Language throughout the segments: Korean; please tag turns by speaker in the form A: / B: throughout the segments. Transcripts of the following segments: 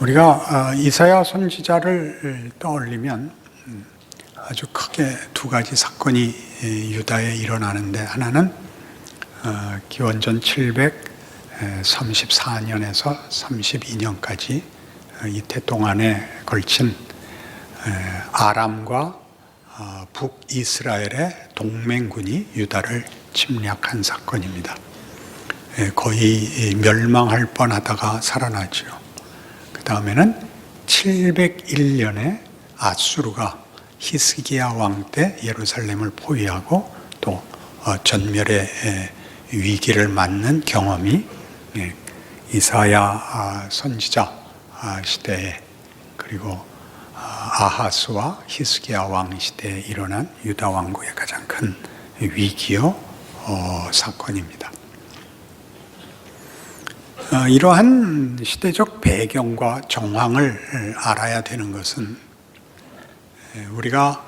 A: 우리가 이사야 선지자를 떠올리면 아주 크게 두 가지 사건이 유다에 일어나는데, 하나는 기원전 734년에서 32년까지 이태 동안에 걸친 아람과 북이스라엘의 동맹군이 유다를 침략한 사건입니다. 거의 멸망할 뻔하다가 살아나죠. 그 다음에는 701년에 아수르가 히스기야 왕 때 예루살렘을 포위하고 또 전멸의 위기를 맞는 경험이 이사야 선지자 시대에, 그리고 아하스와 히스기야 왕 시대에 일어난 유다 왕국의 가장 큰 위기요 사건입니다. 이러한 시대적 배경과 정황을 알아야 되는 것은, 우리가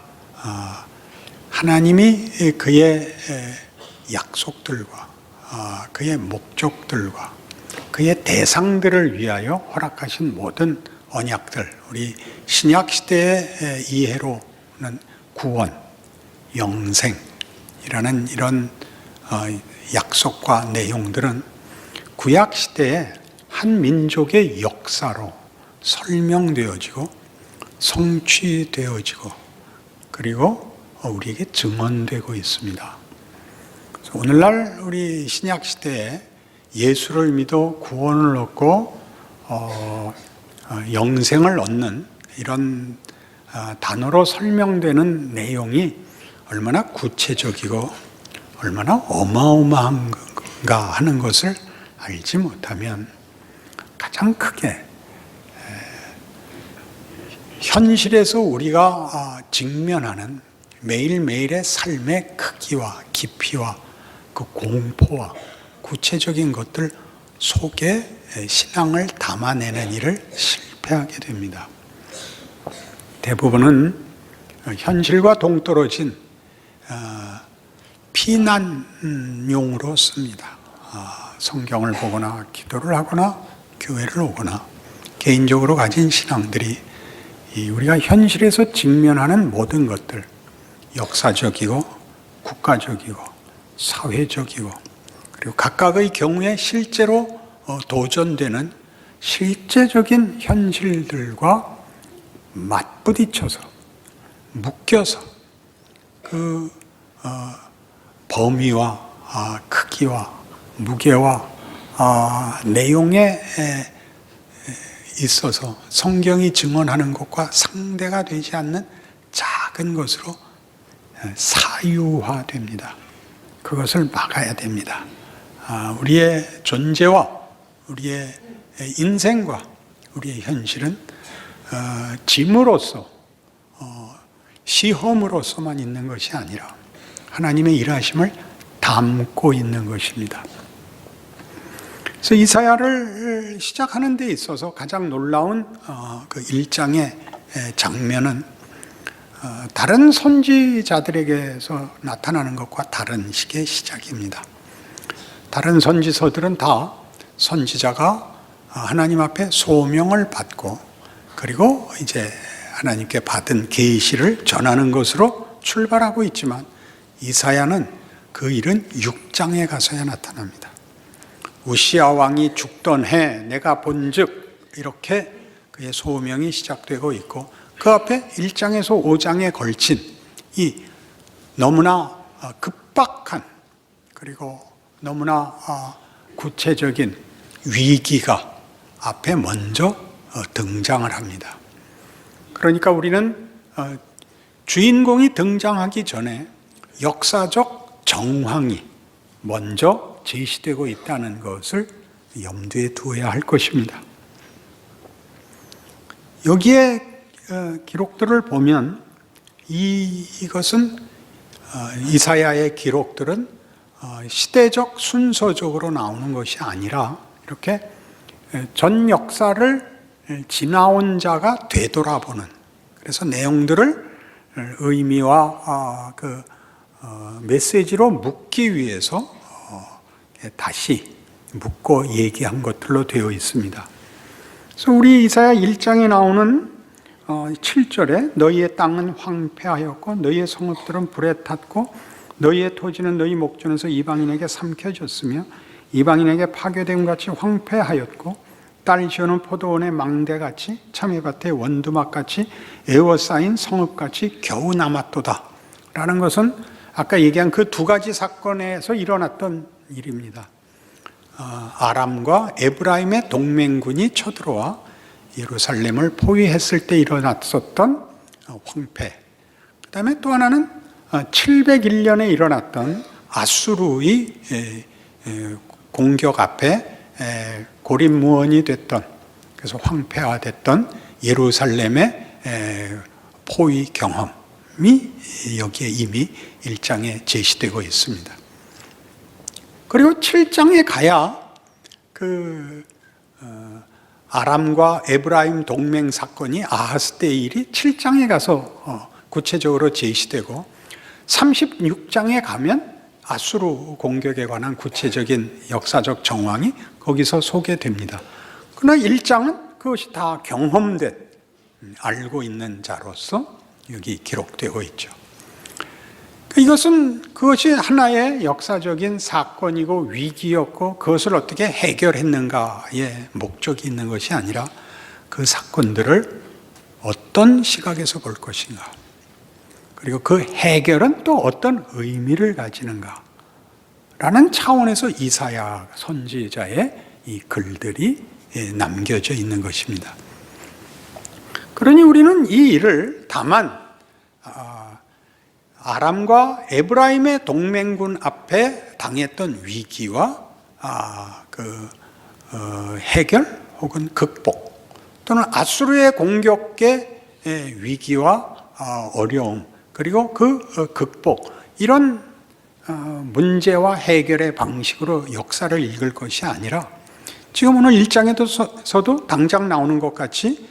A: 하나님이 그의 약속들과 그의 목적들과 그의 대상들을 위하여 허락하신 모든 언약들, 우리 신약 시대의 이해로는 구원, 영생이라는 이런 약속과 내용들은 구약 시대에 한 민족의 역사로 설명되어지고 성취되어지고 그리고 우리에게 증언되고 있습니다. 오늘날 우리 신약 시대에 예수를 믿어 구원을 얻고 영생을 얻는 이런 단어로 설명되는 내용이 얼마나 구체적이고 얼마나 어마어마한가 하는 것을 알지 못하면 가장 크게 현실에서 우리가 직면하는 매일매일의 삶의 크기와 깊이와 그 공포와 구체적인 것들 속에 신앙을 담아내는 일을 실패하게 됩니다. 대부분은 현실과 동떨어진 피난용으로 씁니다. 성경을 보거나 기도를 하거나 교회를 오거나 개인적으로 가진 신앙들이 우리가 현실에서 직면하는 모든 것들, 역사적이고 국가적이고 사회적이고 그리고 각각의 경우에 실제로 도전되는 실제적인 현실들과 맞부딪혀서 묶여서 그 범위와 크기와 무게와 내용에 있어서 성경이 증언하는 것과 상대가 되지 않는 작은 것으로 사유화됩니다. 그것을 막아야 됩니다. 우리의 존재와 우리의 인생과 우리의 현실은 짐으로서 시험으로서만 있는 것이 아니라 하나님의 일하심을 담고 있는 것입니다. 그래서 이사야를 시작하는 데 있어서 가장 놀라운 그 1장의 장면은 다른 선지자들에게서 나타나는 것과 다른 식의 시작입니다. 다른 선지서들은 다 선지자가 하나님 앞에 소명을 받고 그리고 이제 하나님께 받은 계시를 전하는 것으로 출발하고 있지만, 이사야는 그 일은 6장에 가서야 나타납니다. 우시야 왕이 죽던 해 내가 본즉, 이렇게 그의 소명이 시작되고 있고, 그 앞에 1장에서 5장에 걸친 이 너무나 급박한 그리고 너무나 구체적인 위기가 앞에 먼저 등장을 합니다. 그러니까 우리는 주인공이 등장하기 전에 역사적 정황이 먼저 제시되고 있다는 것을 염두에 두어야 할 것입니다. 여기에 기록들을 보면 이것은 이사야의 기록들은 시대적 순서적으로 나오는 것이 아니라 이렇게 전 역사를 지나온 자가 되돌아보는, 그래서 내용들을 의미와 그 메시지로 묻기 위해서 다시 묻고 얘기한 것들로 되어 있습니다. 그래서 우리 이사야 1장에 나오는 7절에 너희의 땅은 황폐하였고 너희의 성읍들은 불에 탔고 너희의 토지는 너희 목전에서 이방인에게 삼켜졌으며 이방인에게 파괴됨 같이 황폐하였고 딸 지어놓은 포도원의 망대같이 참외밭의 원두막같이 에워싸인 성읍같이 겨우 남았도다 라는 것은 아까 얘기한 그 두 가지 사건에서 일어났던 일입니다. 아람과 에브라임의 동맹군이 쳐들어와 예루살렘을 포위했을 때 일어났었던 황폐, 그 다음에 또 하나는 701년에 일어났던 아수르의 공격 앞에 고립무원이 됐던, 그래서 황폐화됐던 예루살렘의 포위 경험이 여기에 이미 1장에 제시되고 있습니다. 그리고 7장에 가야 아람과 에브라임 동맹 사건이 아하스 때의 일이 7장에 가서 구체적으로 제시되고 36장에 가면 아수르 공격에 관한 구체적인 역사적 정황이 거기서 소개됩니다. 그러나 1장은 그것이 다 경험된, 알고 있는 자로서 여기 기록되고 있죠. 이것은 그것이 하나의 역사적인 사건이고 위기였고 그것을 어떻게 해결했는가의 목적이 있는 것이 아니라 그 사건들을 어떤 시각에서 볼 것인가, 그리고 그 해결은 또 어떤 의미를 가지는가 라는 차원에서 이사야 선지자의 이 글들이 남겨져 있는 것입니다. 그러니 우리는 이 일을 다만 아람과 에브라임의 동맹군 앞에 당했던 위기와 해결 혹은 극복, 또는 아수르의 공격의 위기와 어려움, 그리고 그 극복, 이런 문제와 해결의 방식으로 역사를 읽을 것이 아니라 지금 오늘 1장에서도 당장 나오는 것 같이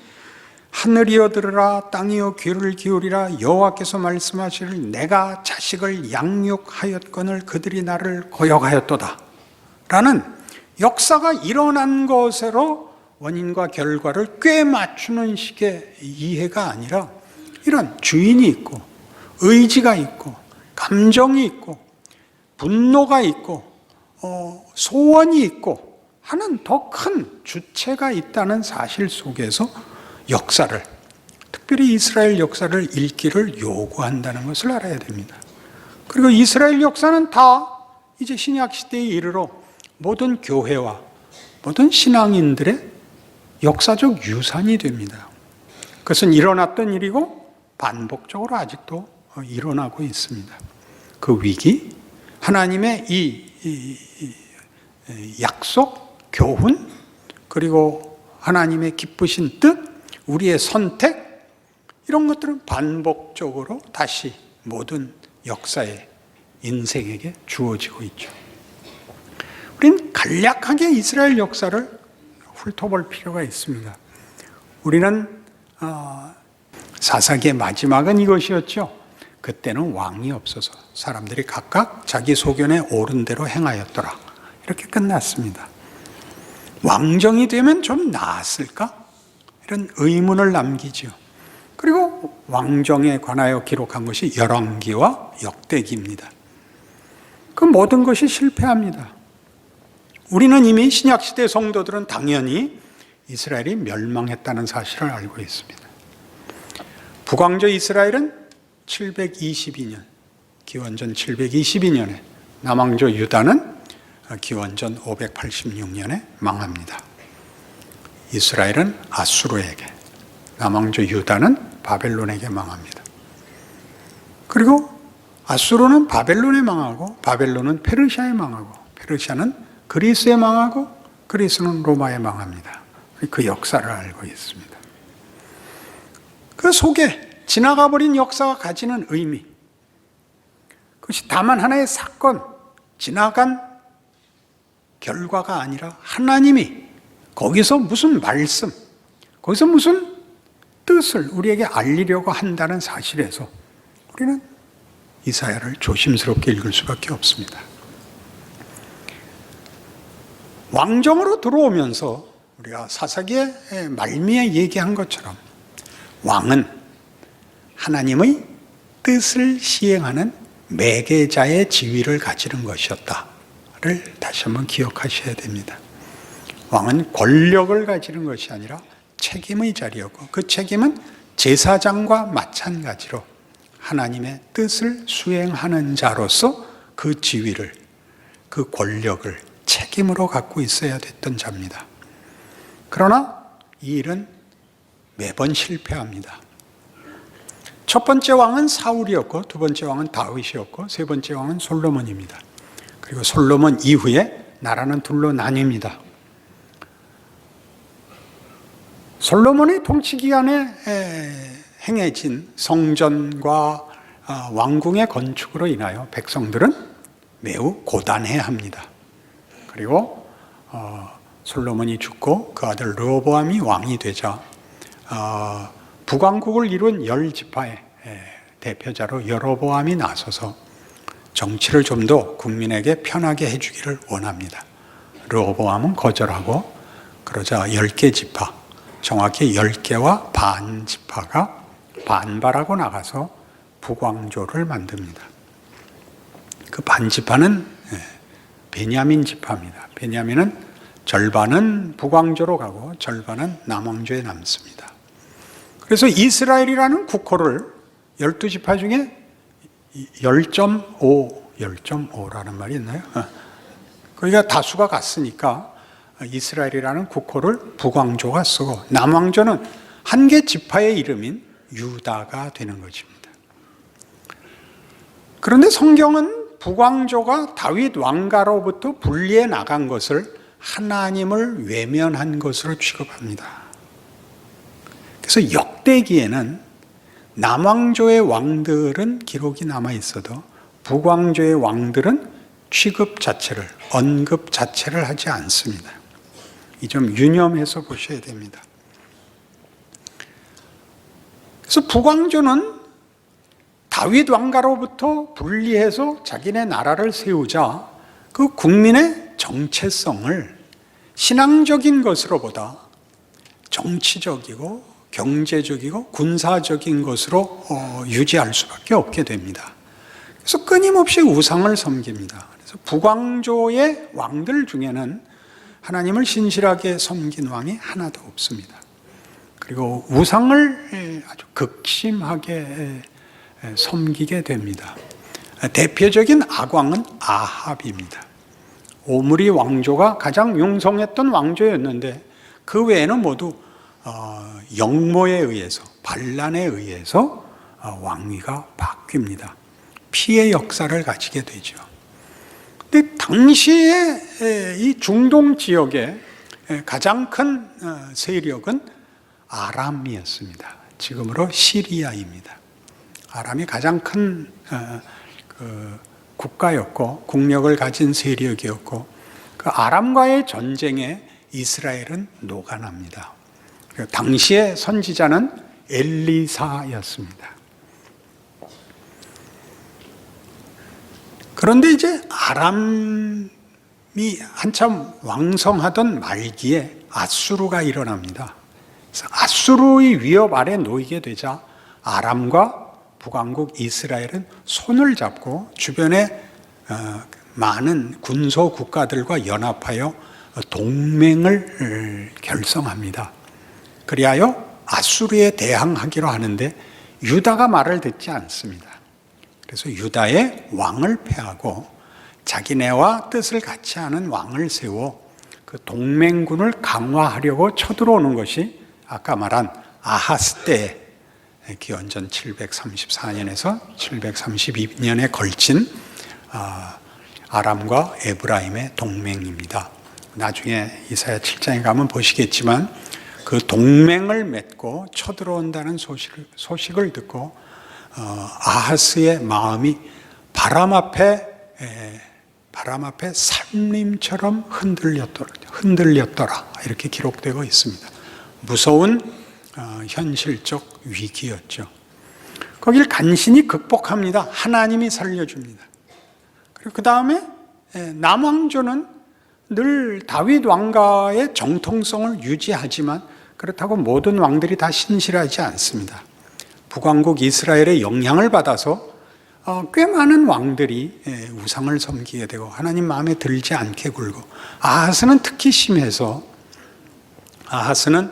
A: 하늘이여 들으라, 땅이여 귀를 기울이라, 여호와께서 말씀하시를 내가 자식을 양육하였거늘 그들이 나를 거역하였도다 라는 역사가 일어난 것으로 원인과 결과를 꽤 맞추는 식의 이해가 아니라 이런 주인이 있고 의지가 있고 감정이 있고 분노가 있고 소원이 있고 하는 더 큰 주체가 있다는 사실 속에서 역사를, 특별히 이스라엘 역사를 읽기를 요구한다는 것을 알아야 됩니다. 그리고 이스라엘 역사는 다 이제 신약 시대에 이르러 모든 교회와 모든 신앙인들의 역사적 유산이 됩니다. 그것은 일어났던 일이고 반복적으로 아직도 일어나고 있습니다. 그 위기, 하나님의 이 약속, 교훈, 그리고 하나님의 기쁘신 뜻, 우리의 선택, 이런 것들은 반복적으로 다시 모든 역사의 인생에게 주어지고 있죠. 우린 간략하게 이스라엘 역사를 훑어볼 필요가 있습니다. 우리는 사사기의 마지막은 이것이었죠. 그때는 왕이 없어서 사람들이 각각 자기 소견에 옳은 대로 행하였더라, 이렇게 끝났습니다. 왕정이 되면 좀 나았을까? 이런 의문을 남기죠. 그리고 왕정에 관하여 기록한 것이 열왕기와 역대기입니다. 그 모든 것이 실패합니다. 우리는 이미 신약시대 성도들은 당연히 이스라엘이 멸망했다는 사실을 알고 있습니다. 북왕조 이스라엘은 722년, 기원전 722년에, 남왕조 유다는 기원전 586년에 망합니다. 이스라엘은 아수르에게, 남왕조 유다는 바벨론에게 망합니다. 그리고 아수르는 바벨론에 망하고 바벨론은 페르시아에 망하고 페르시아는 그리스에 망하고 그리스는 로마에 망합니다. 그 역사를 알고 있습니다. 그 속에 지나가 버린 역사가 가지는 의미, 그것이 다만 하나의 사건, 지나간 결과가 아니라 하나님이 거기서 무슨 말씀, 거기서 무슨 뜻을 우리에게 알리려고 한다는 사실에서 우리는 이사야를 조심스럽게 읽을 수밖에 없습니다. 왕정으로 들어오면서 우리가 사사기의 말미에 얘기한 것처럼 왕은 하나님의 뜻을 시행하는 매개자의 지위를 가지는 것이었다를 다시 한번 기억하셔야 됩니다. 왕은 권력을 가지는 것이 아니라 책임의 자리였고, 그 책임은 제사장과 마찬가지로 하나님의 뜻을 수행하는 자로서 그 지위를, 그 권력을 책임으로 갖고 있어야 됐던 자입니다. 그러나 이 일은 매번 실패합니다. 첫 번째 왕은 사울이었고, 두 번째 왕은 다윗이었고, 세 번째 왕은 솔로몬입니다. 그리고 솔로몬 이후에 나라는 둘로 나뉩니다. 솔로몬의 통치 기간에 행해진 성전과 왕궁의 건축으로 인하여 백성들은 매우 고단해야 합니다. 그리고 솔로몬이 죽고 그 아들 르호보암이 왕이 되자 북왕국을 이룬 10지파의 대표자로 여로보암이 나서서 정치를 좀 더 국민에게 편하게 해주기를 원합니다. 르호보암은 거절하고, 그러자 10개 지파, 정확히 10개와 반 지파가 반발하고 나가서 북왕조를 만듭니다. 그 반 지파는 베냐민 지파입니다. 베냐민은 절반은 북왕조로 가고 절반은 남왕조에 남습니다. 그래서 이스라엘이라는 국호를 12지파 중에 10.5라는 말이 있나요? 거기가 다수가 같으니까 이스라엘이라는 국호를 북왕조가 쓰고, 남왕조는 한 개 지파의 이름인 유다가 되는 것입니다. 그런데 성경은 북왕조가 다윗 왕가로부터 분리해 나간 것을 하나님을 외면한 것으로 취급합니다. 그래서 역대기에는 남왕조의 왕들은 기록이 남아 있어도 북왕조의 왕들은 취급 자체를, 언급 자체를 하지 않습니다. 이 점 유념해서 보셔야 됩니다. 그래서 북왕조는 다윗 왕가로부터 분리해서 자기네 나라를 세우자 그 국민의 정체성을 신앙적인 것으로보다 정치적이고 경제적이고 군사적인 것으로 유지할 수밖에 없게 됩니다. 그래서 끊임없이 우상을 섬깁니다. 그래서 북왕조의 왕들 중에는 하나님을 신실하게 섬긴 왕이 하나도 없습니다. 그리고 우상을 아주 극심하게 섬기게 됩니다. 대표적인 악왕은 아합입니다. 오므리 왕조가 가장 융성했던 왕조였는데 그 외에는 모두 역모에 의해서, 반란에 의해서 왕위가 바뀝니다. 피해 역사를 가지게 되죠. 근데 당시에 이 중동 지역의 가장 큰 세력은 아람이었습니다. 지금으로 시리아입니다. 아람이 가장 큰 국가였고 국력을 가진 세력이었고, 그 아람과의 전쟁에 이스라엘은 녹아납니다. 당시의 선지자는 엘리사였습니다. 그런데 이제 아람이 한참 왕성하던 말기에 아수르가 일어납니다. 그래서 아수르의 위협 아래 놓이게 되자 아람과 북왕국 이스라엘은 손을 잡고 주변에 많은 군소 국가들과 연합하여 동맹을 결성합니다. 그리하여 아수르에 대항하기로 하는데 유다가 말을 듣지 않습니다. 그래서 유다의 왕을 패하고 자기네와 뜻을 같이 하는 왕을 세워 그 동맹군을 강화하려고 쳐들어오는 것이 아까 말한 아하스 때의 기원전 734년에서 732년에 걸친 아람과 에브라임의 동맹입니다. 나중에 이사야 7장에 가면 보시겠지만 그 동맹을 맺고 쳐들어온다는 소식을 듣고 아하스의 마음이 바람 앞에 산림처럼 흔들렸더라 이렇게 기록되고 있습니다. 무서운 현실적 위기였죠. 거길 간신히 극복합니다. 하나님이 살려줍니다. 그리고 그 다음에 남왕조는 늘 다윗 왕가의 정통성을 유지하지만 그렇다고 모든 왕들이 다 신실하지 않습니다. 북왕국 이스라엘의 영향을 받아서 꽤 많은 왕들이 우상을 섬기게 되고 하나님 마음에 들지 않게 굴고, 아하스는 특히 심해서 아하스는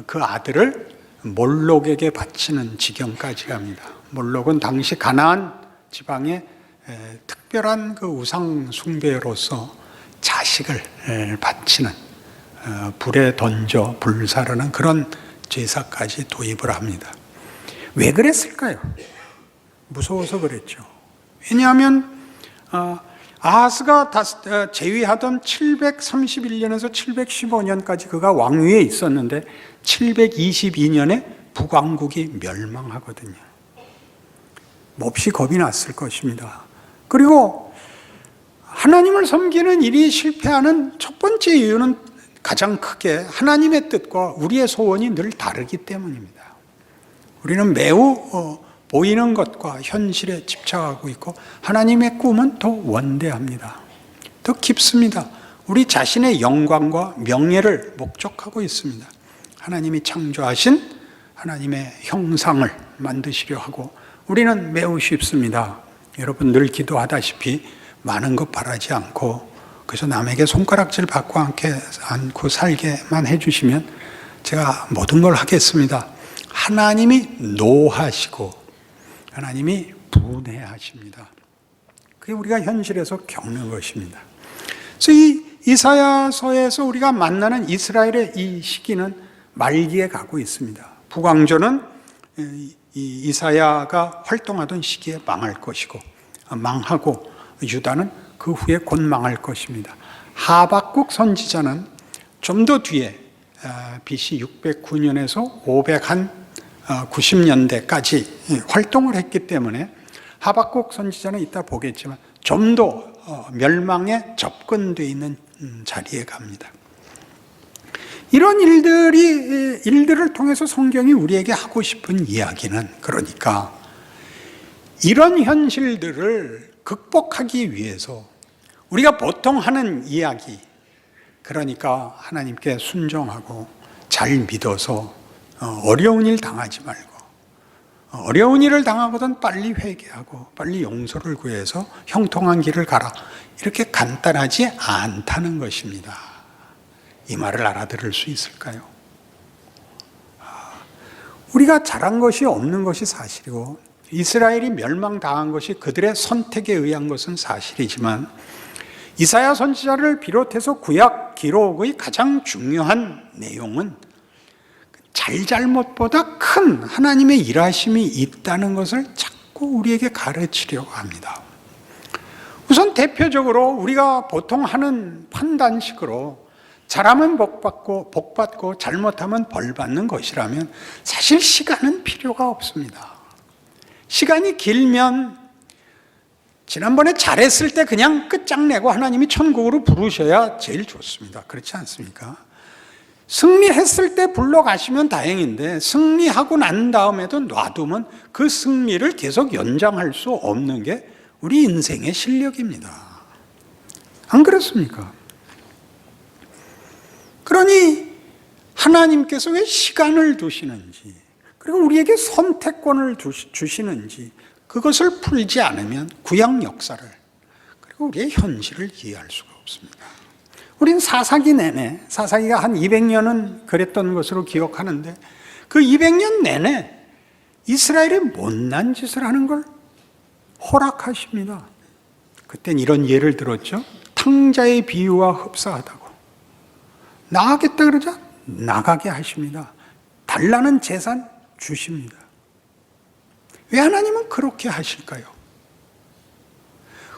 A: 그 아들을 몰록에게 바치는 지경까지 갑니다. 몰록은 당시 가나안 지방의 특별한 그 우상 숭배로서 자식을 바치는, 불에 던져 불사르는 그런 제사까지 도입을 합니다. 왜 그랬을까요? 무서워서 그랬죠. 왜냐하면 아하스가 재위하던 731년에서 715년까지 그가 왕위에 있었는데 722년에 북왕국이 멸망하거든요. 몹시 겁이 났을 것입니다. 그리고 하나님을 섬기는 일이 실패하는 첫 번째 이유는 가장 크게 하나님의 뜻과 우리의 소원이 늘 다르기 때문입니다. 우리는 매우 보이는 것과 현실에 집착하고 있고, 하나님의 꿈은 더 원대합니다. 더 깊습니다. 우리 자신의 영광과 명예를 목적하고 있습니다. 하나님이 창조하신 하나님의 형상을 만드시려 하고, 우리는 매우 쉽습니다. 여러분 늘 기도하다시피 많은 것 바라지 않고, 그래서 남에게 손가락질 받고 않고 살게만 해주시면 제가 모든 걸 하겠습니다. 하나님이 노하시고 하나님이 분해하십니다. 그게 우리가 현실에서 겪는 것입니다. 그래서 이 이사야서에서 우리가 만나는 이스라엘의 이 시기는 말기에 가고 있습니다. 북왕조는 이사야가 활동하던 시기에 망할 것이고, 망하고 유다는 그 후에 곧 망할 것입니다. 하박국 선지자는 좀 더 뒤에 BC 609년에서 590년대까지 활동을 했기 때문에 하박국 선지자는 이따 보겠지만 좀 더 멸망에 접근되어 있는 자리에 갑니다. 이런 일들을 통해서 성경이 우리에게 하고 싶은 이야기는, 그러니까 이런 현실들을 극복하기 위해서 우리가 보통 하는 이야기, 그러니까 하나님께 순종하고 잘 믿어서 어려운 일 당하지 말고, 어려운 일을 당하거든 빨리 회개하고 빨리 용서를 구해서 형통한 길을 가라, 이렇게 간단하지 않다는 것입니다. 이 말을 알아들을 수 있을까요? 우리가 잘한 것이 없는 것이 사실이고, 이스라엘이 멸망당한 것이 그들의 선택에 의한 것은 사실이지만, 이사야 선지자를 비롯해서 구약 기록의 가장 중요한 내용은 잘잘못보다 큰 하나님의 일하심이 있다는 것을 자꾸 우리에게 가르치려고 합니다. 우선 대표적으로 우리가 보통 하는 판단식으로 잘하면 복받고 잘못하면 벌받는 것이라면 사실 시간은 필요가 없습니다. 시간이 길면 지난번에 잘했을 때 그냥 끝장내고 하나님이 천국으로 부르셔야 제일 좋습니다. 그렇지 않습니까? 승리했을 때 불러가시면 다행인데, 승리하고 난 다음에도 놔두면 그 승리를 계속 연장할 수 없는 게 우리 인생의 실력입니다. 안 그렇습니까? 그러니 하나님께서 왜 시간을 두시는지, 그리고 우리에게 선택권을 주시는지, 그것을 풀지 않으면 구약 역사를, 그리고 우리의 현실을 이해할 수가 없습니다. 우린 사사기 내내, 사사기가 한 200년은 그랬던 것으로 기억하는데, 그 200년 내내 이스라엘이 못난 짓을 하는 걸 허락하십니다. 그땐 이런 예를 들었죠. 탕자의 비유와 흡사하다고. 나가겠다 그러자 나가게 하십니다. 달라는 재산 주십니다. 왜 하나님은 그렇게 하실까요?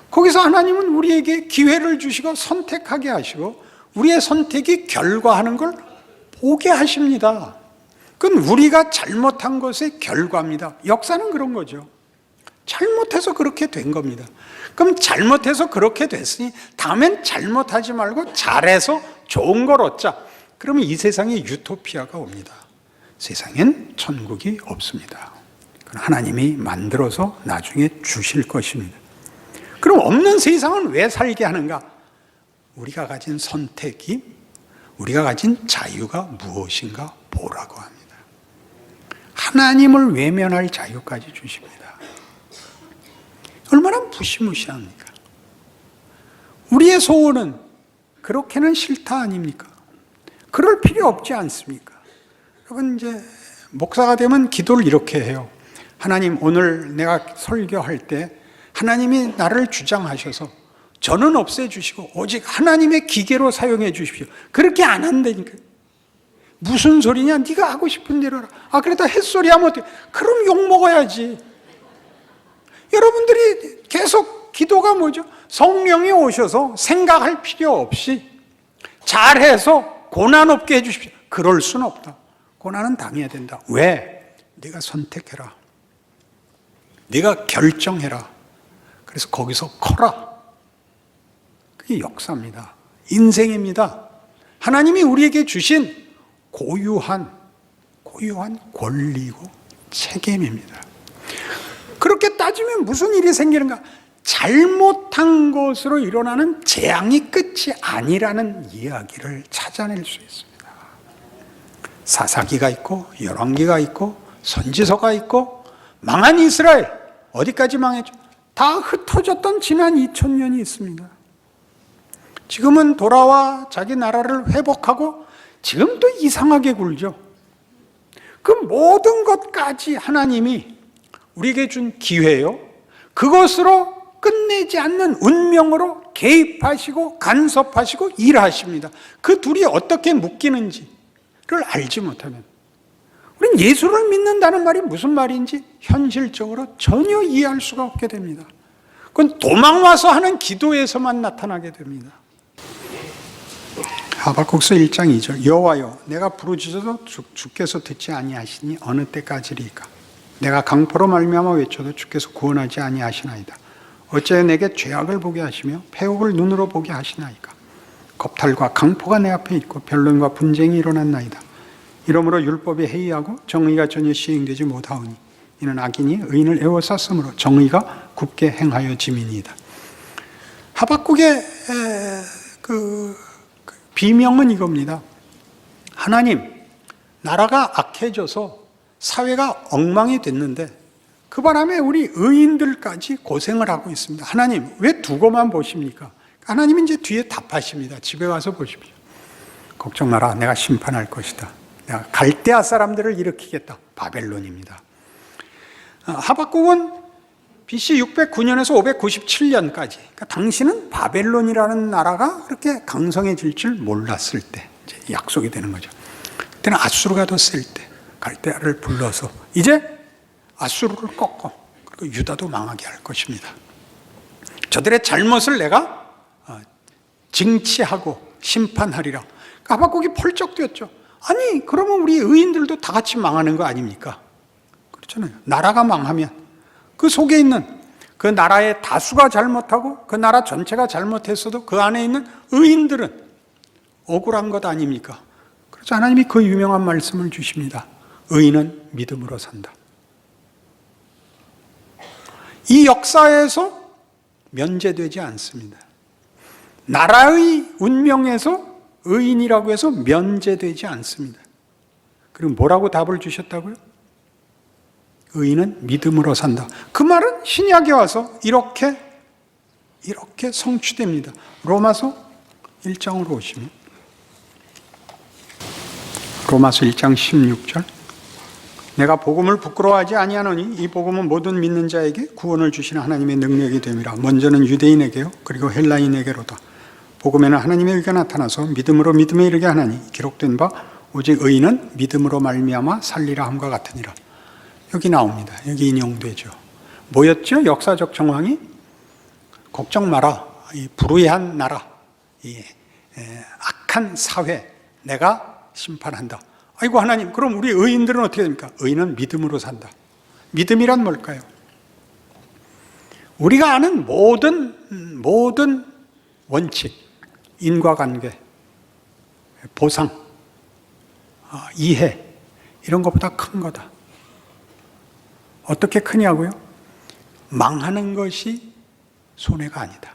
A: 거기서 하나님은 우리에게 기회를 주시고 선택하게 하시고, 우리의 선택이 결과하는 걸 보게 하십니다. 그건 우리가 잘못한 것의 결과입니다. 역사는 그런 거죠. 잘못해서 그렇게 된 겁니다. 그럼 잘못해서 그렇게 됐으니 다음엔 잘못하지 말고 잘해서 좋은 걸 얻자. 그러면 이 세상에 유토피아가 옵니다. 세상엔 천국이 없습니다. 하나님이 만들어서 나중에 주실 것입니다. 그럼 없는 세상은 왜 살게 하는가? 우리가 가진 선택이, 우리가 가진 자유가 무엇인가 보라고 합니다. 하나님을 외면할 자유까지 주십니다. 얼마나 무시무시합니까? 우리의 소원은 그렇게는 싫다 아닙니까? 그럴 필요 없지 않습니까? 여러분, 이제 목사가 되면 기도를 이렇게 해요. 하나님, 오늘 내가 설교할 때 하나님이 나를 주장하셔서 저는 없애주시고 오직 하나님의 기계로 사용해 주십시오. 그렇게 안 한다니까. 무슨 소리냐? 네가 하고 싶은 대로 하라. 아, 그러다 햇소리 하면 어떡해? 그럼 욕먹어야지. 여러분들이 계속 기도가 뭐죠? 성령이 오셔서 생각할 필요 없이 잘해서 고난 없게 해주십시오. 그럴 수는 없다. 고난은 당해야 된다. 왜? 네가 선택해라. 네가 결정해라. 그래서 거기서 커라. 그게 역사입니다. 인생입니다. 하나님이 우리에게 주신 고유한 권리고 책임입니다. 그렇게 따지면 무슨 일이 생기는가? 잘못한 것으로 일어나는 재앙이 끝이 아니라는 이야기를 찾아낼 수 있습니다. 사사기가 있고 열왕기가 있고 선지서가 있고 망한 이스라엘 어디까지 망했죠? 다 흩어졌던 지난 2000년이 있습니다. 지금은 돌아와 자기 나라를 회복하고 지금 또 이상하게 굴죠. 그 모든 것까지 하나님이 우리에게 준 기회요. 그것으로 끝내지 않는 운명으로 개입하시고 간섭하시고 일하십니다. 그 둘이 어떻게 묶이는지를 알지 못하면 우린 예수를 믿는다는 말이 무슨 말인지 현실적으로 전혀 이해할 수가 없게 됩니다. 그건 도망와서 하는 기도에서만 나타나게 됩니다. 하박국서 1장 2절 여호와여 내가 부르짖어도 주께서 듣지 아니하시니 어느 때까지리까 내가 강포로 말미암아 외쳐도 주께서 구원하지 아니하시나이다. 어찌하여 내게 죄악을 보게 하시며 폐옥을 눈으로 보게 하시나이까. 겁탈과 강포가 내 앞에 있고 변론과 분쟁이 일어났나이다. 이러므로 율법이 해이하고 정의가 전혀 시행되지 못하오니 이는 악인이 의인을 애워쌌으므로 정의가 굳게 행하여짐이니이다. 하박국의 그 비명은 이겁니다. 하나님, 나라가 악해져서 사회가 엉망이 됐는데 그 바람에 우리 의인들까지 고생을 하고 있습니다. 하나님, 왜 두고만 보십니까? 하나님이 이제 뒤에 답하십니다. 집에 와서 보십시오. 걱정 마라. 내가 심판할 것이다. 내가 갈대아 사람들을 일으키겠다. 바벨론입니다. 하박국은 BC 609년에서 597년까지, 그러니까 당시는 바벨론이라는 나라가 그렇게 강성해질 줄 몰랐을 때 이제 약속이 되는 거죠. 그때는 아수르가 더 셀 때 갈대아를 불러서 이제 아수르를 꺾고 그리고 유다도 망하게 할 것입니다. 저들의 잘못을 내가 징치하고 심판하리라. 하박국이 펄쩍 뛰었죠. 아니, 그러면 우리 의인들도 다 같이 망하는 거 아닙니까? 그렇잖아요. 나라가 망하면 그 속에 있는 그 나라의 다수가 잘못하고 그 나라 전체가 잘못했어도 그 안에 있는 의인들은 억울한 것 아닙니까? 그래서 하나님이 그 유명한 말씀을 주십니다. 의인은 믿음으로 산다. 이 역사에서 면제되지 않습니다. 나라의 운명에서 의인이라고 해서 면제되지 않습니다. 그리고 뭐라고 답을 주셨다고요? 의인은 믿음으로 산다. 그 말은 신약에 와서 이렇게 성취됩니다. 로마서 1장으로 오시면 로마서 1장 16절 내가 복음을 부끄러워하지 아니하노니 이 복음은 모든 믿는 자에게 구원을 주시는 하나님의 능력이 됨이라. 먼저는 유대인에게요 그리고 헬라인에게로다. 복음에는 하나님의 의가 나타나서 믿음으로 믿음에 이르게 하나니 기록된 바 오직 의인은 믿음으로 말미암아 살리라 함과 같으니라. 여기 나옵니다. 여기 인용되죠. 뭐였죠? 역사적 정황이 걱정 마라. 이 불의한 나라, 이 악한 사회 내가 심판한다. 아이고 하나님, 그럼 우리 의인들은 어떻게 됩니까? 의인은 믿음으로 산다. 믿음이란 뭘까요? 우리가 아는 모든 원칙, 인과관계, 보상, 이해 이런 것보다 큰 거다. 어떻게 크냐고요? 망하는 것이 손해가 아니다.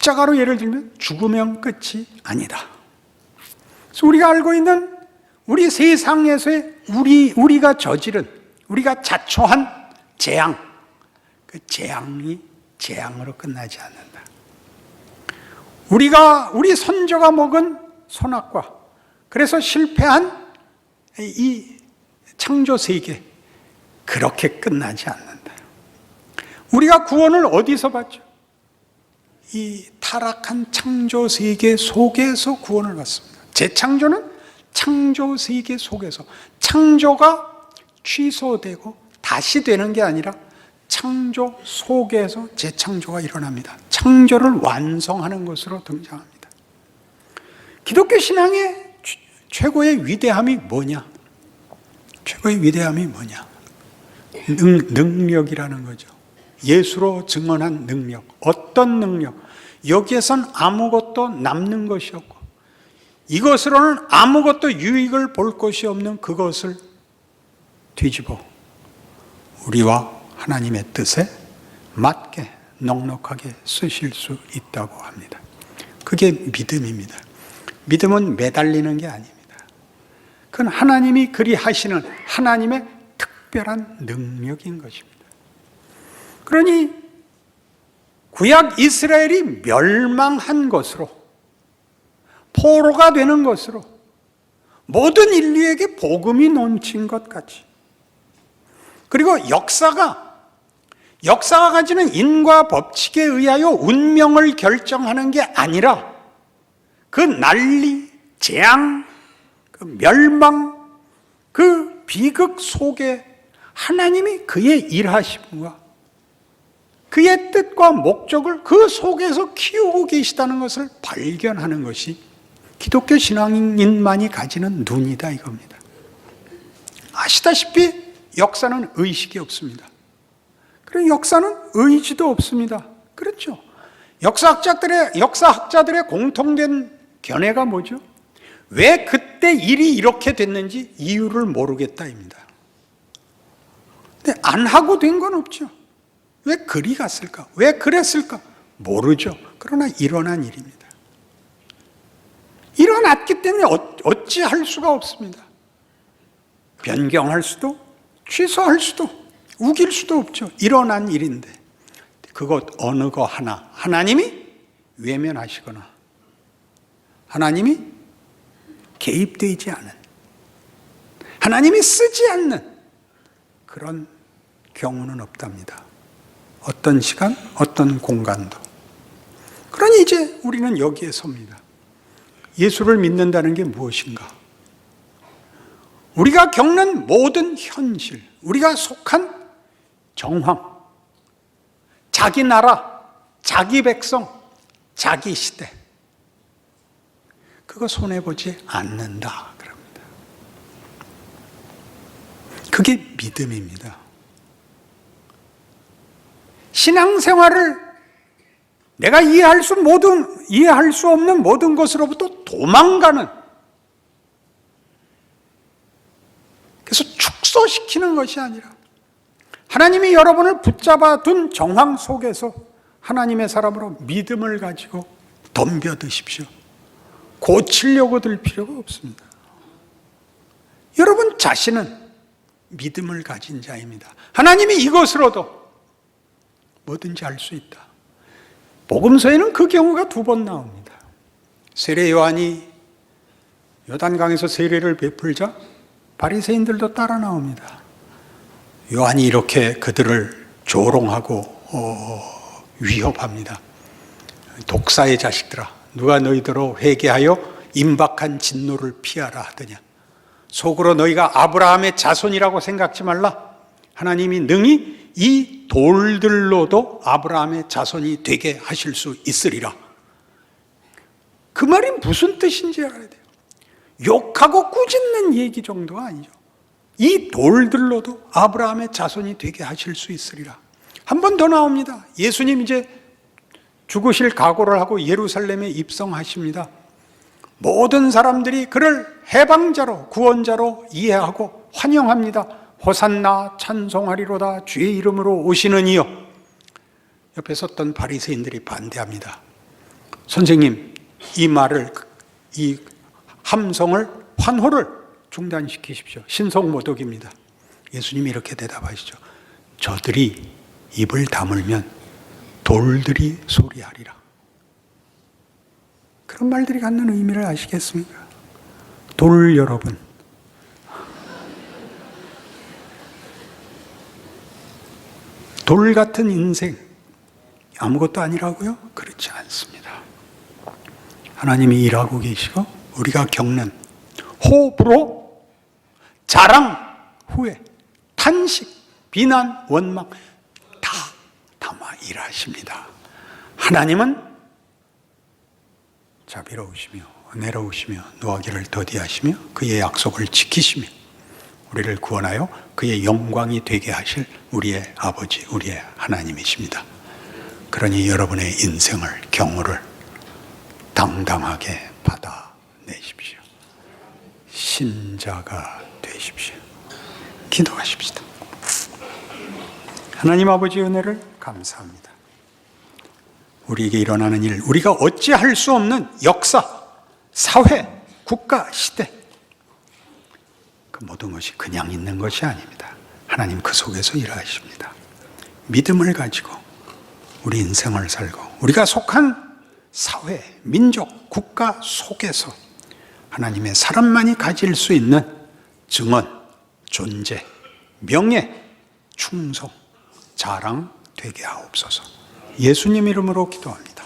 A: 십자가로 예를 들면 죽으면 끝이 아니다. 그래서 우리가 알고 있는 우리 세상에서의 우리가 저지른, 우리가 자초한 재앙, 그 재앙이 재앙으로 끝나지 않는다. 우리 선조가 먹은 선악과, 그래서 실패한 이 창조 세계, 그렇게 끝나지 않는다. 우리가 구원을 어디서 받죠? 이 타락한 창조 세계 속에서 구원을 받습니다. 재창조는 창조 세계 속에서, 창조가 취소되고 다시 되는 게 아니라 창조 속에서 재창조가 일어납니다. 창조를 완성하는 것으로 등장합니다. 기독교 신앙의 최고의 위대함이 뭐냐? 최고의 위대함이 뭐냐? 능력이라는 거죠. 예수로 증언한 능력. 어떤 능력? 여기에선 아무것도 남는 것이 없고, 이것으로는 아무것도 유익을 볼 것이 없는 그것을 뒤집어 우리와 하나님의 뜻에 맞게 넉넉하게 쓰실 수 있다고 합니다. 그게 믿음입니다. 믿음은 매달리는 게 아닙니다. 그건 하나님이 그리 하시는 하나님의 특별한 능력인 것입니다. 그러니 구약 이스라엘이 멸망한 것으로, 포로가 되는 것으로 모든 인류에게 복음이 넘친 것 같이, 그리고 역사가 가지는 인과 법칙에 의하여 운명을 결정하는 게 아니라 그 난리, 재앙, 그 멸망, 그 비극 속에 하나님이 그의 일하심과 그의 뜻과 목적을 그 속에서 키우고 계시다는 것을 발견하는 것이 기독교 신앙인만이 가지는 눈이다 이겁니다. 아시다시피 역사는 의식이 없습니다. 그리고 역사는 의지도 없습니다. 그렇죠? 역사학자들의 공통된 견해가 뭐죠? 왜 그때 일이 이렇게 됐는지 이유를 모르겠다입니다. 근데 안 하고 된 건 없죠. 왜 그리 갔을까? 왜 그랬을까? 모르죠. 그러나 일어난 일입니다. 일어났기 때문에 어찌할 수가 없습니다. 변경할 수도, 취소할 수도, 우길 수도 없죠. 일어난 일인데 그것 어느 거 하나 하나님이 외면하시거나 하나님이 개입되지 않은, 하나님이 쓰지 않는 그런 경우는 없답니다. 어떤 시간, 어떤 공간도. 그러니 이제 우리는 여기에 섭니다. 예수를 믿는다는 게 무엇인가? 우리가 겪는 모든 현실, 우리가 속한 정황, 자기 나라, 자기 백성, 자기 시대, 그거 손해보지 않는다 그럽니다. 그게 믿음입니다. 신앙생활을 내가 이해할 수 없는 모든 것으로부터 도망가는, 그래서 축소시키는 것이 아니라 하나님이 여러분을 붙잡아 둔 정황 속에서 하나님의 사람으로 믿음을 가지고 덤벼드십시오. 고치려고 들 필요가 없습니다. 여러분 자신은 믿음을 가진 자입니다. 하나님이 이것으로도 뭐든지 할 수 있다. 복음서에는 그 경우가 2번 나옵니다. 세례 요한이 요단강에서 세례를 베풀자 바리새인들도 따라 나옵니다. 요한이 이렇게 그들을 조롱하고 위협합니다. 독사의 자식들아, 누가 너희더러 회개하여 임박한 진노를 피하라 하더냐. 속으로 너희가 아브라함의 자손이라고 생각지 말라. 하나님이 능히 이 돌들로도 아브라함의 자손이 되게 하실 수 있으리라. 그 말이 무슨 뜻인지 알아야 돼요. 욕하고 꾸짖는 얘기 정도가 아니죠. 이 돌들로도 아브라함의 자손이 되게 하실 수 있으리라. 한 번 더 나옵니다. 예수님 이제 죽으실 각오를 하고 예루살렘에 입성하십니다. 모든 사람들이 그를 해방자로, 구원자로 이해하고 환영합니다. 호산나 찬송하리로다 주의 이름으로 오시는 이여. 옆에 섰던 바리새인들이 반대합니다. 선생님, 이 말을, 이 함성을, 환호를 중단시키십시오. 신성모독입니다. 예수님이 이렇게 대답하시죠. 저들이 입을 다물면 돌들이 소리하리라. 그런 말들이 갖는 의미를 아시겠습니까? 돌 여러분, 돌 같은 인생 아무것도 아니라고요? 그렇지 않습니다. 하나님이 일하고 계시고 우리가 겪는 호불호, 자랑, 후회, 탄식, 비난, 원망 다 담아 일하십니다. 하나님은 자비로우시며 은혜로우시며 노하기를 더디하시며 그의 약속을 지키시며 우리를 구원하여 그의 영광이 되게 하실 우리의 아버지, 우리의 하나님이십니다. 그러니 여러분의 인생을, 경우를 당당하게 받아내십시오. 신자가 되십시오. 기도하십시다. 하나님 아버지 은혜를 감사합니다. 우리에게 일어나는 일, 우리가 어찌할 수 없는 역사, 사회, 국가, 시대, 그 모든 것이 그냥 있는 것이 아닙니다. 하나님 그 속에서 일하십니다. 믿음을 가지고 우리 인생을 살고 우리가 속한 사회, 민족, 국가 속에서 하나님의 사람만이 가질 수 있는 증언, 존재, 명예, 충성, 자랑 되게 하옵소서. 예수님 이름으로 기도합니다.